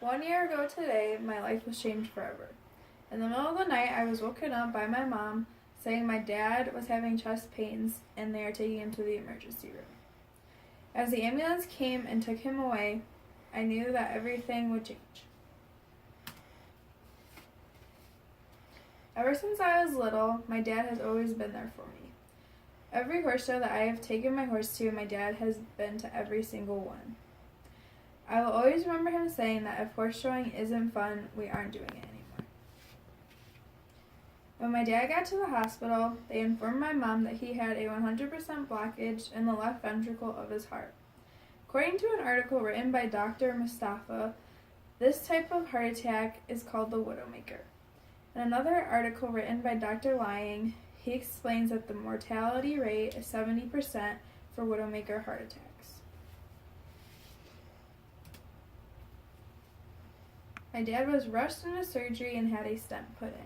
1 year ago today, my life was changed forever. In the middle of the night, I was woken up by my mom saying my dad was having chest pains and they are taking him to the emergency room. As the ambulance came and took him away, I knew that everything would change. Ever since I was little, my dad has always been there for me. Every horse show that I have taken my horse to, my dad has been to every single one. I will always remember him saying that if horse showing isn't fun, we aren't doing it anymore. When my dad got to the hospital, they informed my mom that he had a 100% blockage in the left ventricle of his heart. According to an article written by Dr. Mustafa, this type of heart attack is called the widowmaker. In another article written by Dr. Lying, he explains that the mortality rate is 70% for widowmaker heart attacks. My dad was rushed into surgery and had a stent put in.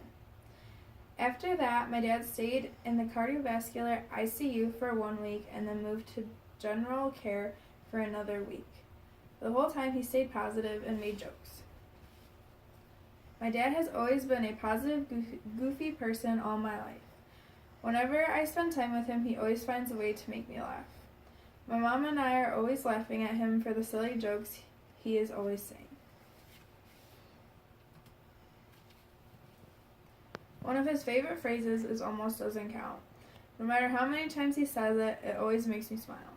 After that, my dad stayed in the cardiovascular ICU for 1 week and then moved to general care for another week. The whole time he stayed positive and made jokes. My dad has always been a positive, goofy person all my life. Whenever I spend time with him, he always finds a way to make me laugh. My mom and I are always laughing at him for the silly jokes he is always saying. One of his favorite phrases is "almost doesn't count." No matter how many times he says it, it always makes me smile.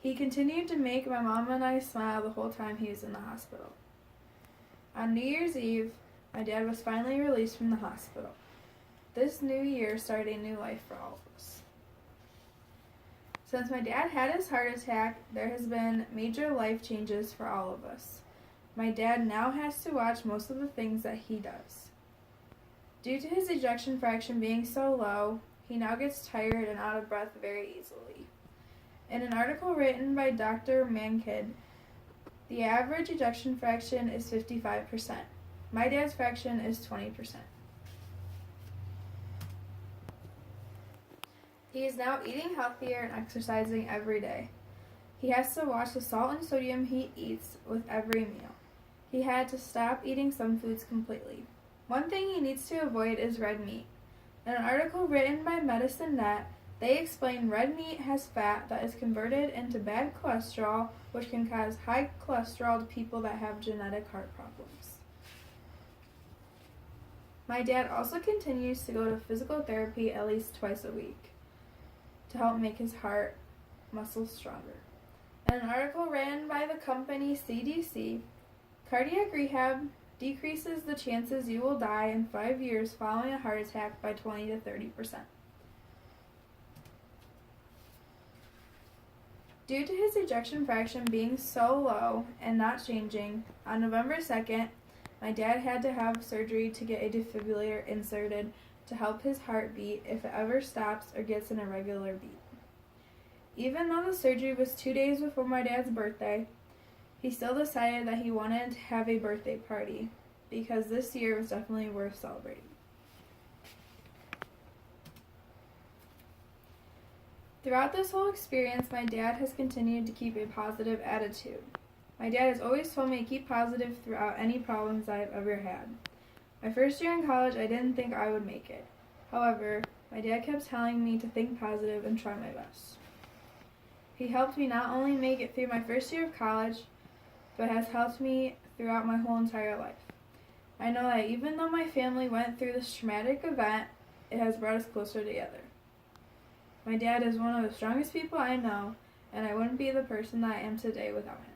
He continued to make my mom and I smile the whole time he was in the hospital. On New Year's Eve, my dad was finally released from the hospital. This new year started a new life for all of us. Since my dad had his heart attack, there has been major life changes for all of us. My dad now has to watch most of the things that he does. Due to his ejection fraction being so low, he now gets tired and out of breath very easily. In an article written by Dr. Mankid, the average ejection fraction is 55%. My dad's fraction is 20%. He is now eating healthier and exercising every day. He has to watch the salt and sodium he eats with every meal. He had to stop eating some foods completely. One thing he needs to avoid is red meat. In an article written by Medicine Net, they explain red meat has fat that is converted into bad cholesterol, which can cause high cholesterol to people that have genetic heart problems. My dad also continues to go to physical therapy at least twice a week to help make his heart muscles stronger. In an article written by the company CDC, cardiac rehab decreases the chances you will die in 5 years following a heart attack by 20 to 30%. Due to his ejection fraction being so low and not changing, on November 2nd, my dad had to have surgery to get a defibrillator inserted to help his heart beat if it ever stops or gets an irregular beat. Even though the surgery was 2 days before my dad's birthday, he still decided that he wanted to have a birthday party because this year was definitely worth celebrating. Throughout this whole experience, my dad has continued to keep a positive attitude. My dad has always told me to keep positive throughout any problems I have ever had. My first year in college, I didn't think I would make it. However, my dad kept telling me to think positive and try my best. He helped me not only make it through my first year of college, but has helped me throughout my whole entire life. I know that even though my family went through this traumatic event, it has brought us closer together. My dad is one of the strongest people I know, and I wouldn't be the person that I am today without him.